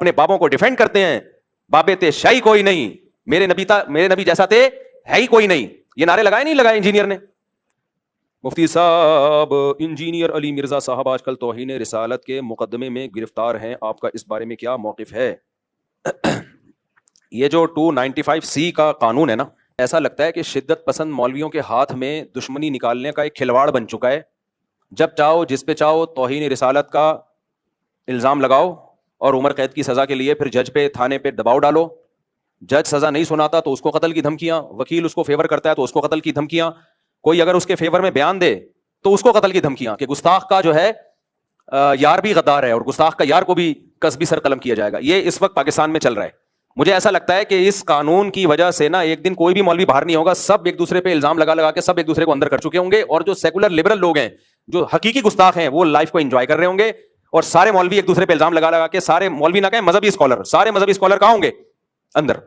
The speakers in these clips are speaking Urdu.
اپنے بابوں کو ڈیفینڈ کرتے ہیں. بابے تے شاہی کوئی نہیں, میرے نبی جیسا تے ہے ہی کوئی نہیں. یہ نعرے نہیں لگائے انجینئر نے. مفتی صاحب انجینئر علی مرزا صاحب آج کل توہین رسالت کے مقدمے میں گرفتار ہیں, آپ کا اس بارے میں کیا موقف ہے؟ یہ جو 295C کا قانون ہے نا, ایسا لگتا ہے کہ شدت پسند مولویوں کے ہاتھ میں دشمنی نکالنے کا ایک کھلواڑ بن چکا ہے. جب چاہو جس پہ چاہو توہین رسالت کا الزام لگاؤ اور عمر قید کی سزا کے لیے پھر جج پہ تھانے پہ دباؤ ڈالو. جج سزا نہیں سناتا تو اس کو قتل کی دھمکیاں, وکیل اس کو فیور کرتا ہے تو اس کو قتل کی دھمکیاں, کوئی اگر اس کے فیور میں بیان دے تو اس کو قتل کی دھمکیاں, کہ گستاخ کا جو ہے یار بھی غدار ہے اور گستاخ کا یار کو بھی قصبی سر قلم کیا جائے گا. یہ اس وقت پاکستان میں چل رہا ہے. مجھے ایسا لگتا ہے کہ اس قانون کی وجہ سے نا ایک دن کوئی بھی مولوی باہر نہیں ہوگا, سب ایک دوسرے پہ الزام لگا کے سب ایک دوسرے کو اندر کر چکے ہوں گے, اور جو سیکولر لبرل لوگ ہیں جو حقیقی گستاخ ہیں وہ لائف کو انجوائے کر رہے ہوں گے, اور سارے مولوی ایک دوسرے پہ الزام لگا کے, سارے مولوی نہ کہیں مذہبی اسکالر, سارے مذہبی اسکالر کہاں ہوں گے اندر.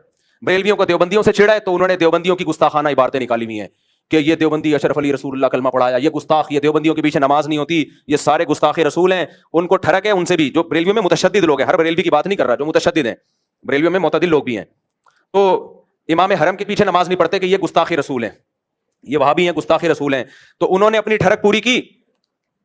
بریلویوں کو دیوبندیوں سے چھیڑا ہے تو انہوں نے دیوبندیوں کی گستاخانہ عبارتیں نکالی ہوئی ہیں کہ یہ دیوبندی اشرف علی رسول اللہ کلمہ پڑھایا, یہ گستاخ, یہ دیوبندیوں کے پیچھے نماز نہیں ہوتی, یہ سارے گستاخ رسول ہیں. ان کو ٹھڑک ہے ان سے بھی, جو بریلویوں میں متشدد لوگ ہیں, ہر بریلوی کی بات نہیں کر رہا, جو متشدد ہیں بریلویوں میں معتدل لوگ بھی ہیں, تو امام حرم کے پیچھے نماز نہیں پڑھتے کہ یہ گستاخ رسول ہیں, یہ وہابی ہیں گستاخ رسول ہیں. تو انہوں نے اپنی ٹھڑک پوری کی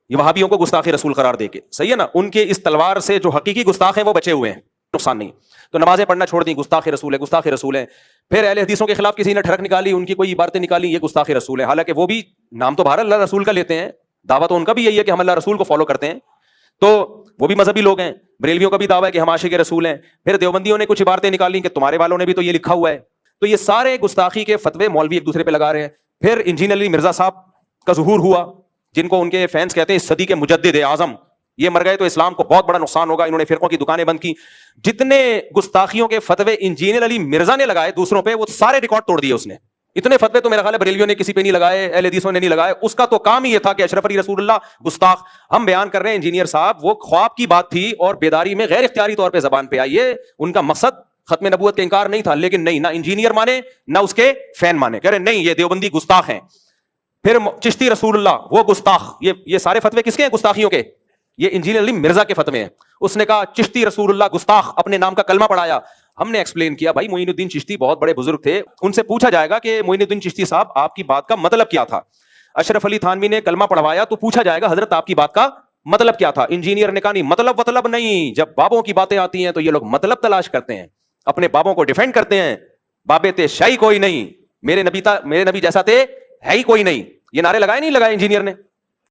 یہ وہابیوں کو گستاخ رسول قرار دے کے, صحیح ہے نا. ان کے اس تلوار سے جو حقیقی گستاخ ہیں وہ بچے ہوئے ہیں, نقصان نہیں. تو نمازیں پڑھنا چھوڑ دیں, گستاخ رسول ہے, گستاخ رسول ہیں. پھر اہل حدیثوں کے خلاف کسی نے ٹھڑک نکالی, ان کی کوئی عبارتیں نکالی, یہ گستاخ رسول ہے. حالانکہ وہ بھی نام تو بہر اللہ رسول کا لیتے ہیں, دعویٰ تو ان کا بھی یہی ہے کہ ہم اللہ رسول کو فالو کرتے ہیں, تو وہ بھی مذہبی لوگ ہیں. بریلویوں کا بھی دعویٰ ہے کہ ہم عاشق رسول ہیں. پھر دیوبندیوں نے کچھ عبارتیں نکالی کہ تمہارے والوں نے بھی تو یہ لکھا ہوا ہے. تو یہ سارے گستاخی کے فتوے مولوی ایک دوسرے پہ لگا رہے ہیں. پھر انجینئر علی مرزا صاحب کا ظہور ہوا, جن کو ان کے فینس کہتے ہیں اس صدی کے مجدد اعظم, یہ مر گئے تو اسلام کو بہت بڑا نقصان ہوگا. انہوں نے فرقوں کی دکانیں بند کی. جتنے گستاخیوں کے فتوے انجینئر علی مرزا نے لگائے دوسروں پہ, وہ سارے ریکارڈ توڑ دیے اس نے. اتنے فتوے تو میرا خیال ہے بریلویوں نے کسی پہ نہیں لگائے, اہل حدیثوں نے نہیں لگائے. اس کا تو کام ہی یہ تھا کہ اشرف علی رسول اللہ گستاخ. ہم بیان کر رہے ہیں انجینئر صاحب, وہ خواب کی بات تھی اور بیداری میں غیر اختیاری طور پہ زبان پہ آئی. یہ ان کا مقصد ختم نبوت کا انکار نہیں تھا, لیکن نہیں, نہ انجینئر مانے نہ اس کے فین مانے, کہہ رہے نہیں یہ دیوبندی گستاخ ہیں. پھر چشتی رسول اللہ وہ گستاخ. یہ سارے فتوے کس کے ہیں گستاخیوں کے؟ یہ انجینئر علی مرزا کے فتوے ہیں. اس نے کہا چشتی رسول اللہ گستاخ, اپنے نام کا کلمہ پڑھایا. ہم نے ایکسپلین کیا بھائی معین الدین چشتی بہت بڑے بزرگ تھے, ان سے پوچھا جائے گا کہ معین الدین چشتی صاحب آپ کی بات کا مطلب کیا تھا. اشرف علی تھانوی نے کلمہ پڑھوایا تو پوچھا جائے گا حضرت آپ کی بات کا مطلب کیا تھا. انجینئر نے کہا نہیں مطلب نہیں, جب بابوں کی باتیں آتی ہیں تو یہ لوگ مطلب تلاش کرتے ہیں, اپنے بابوں کو ڈیفینڈ کرتے ہیں. بابے تے شاہی کوئی نہیں, میرے نبی جیسا تے ہے ہی کوئی نہیں. یہ نعرے نہیں لگائے انجینئر نے.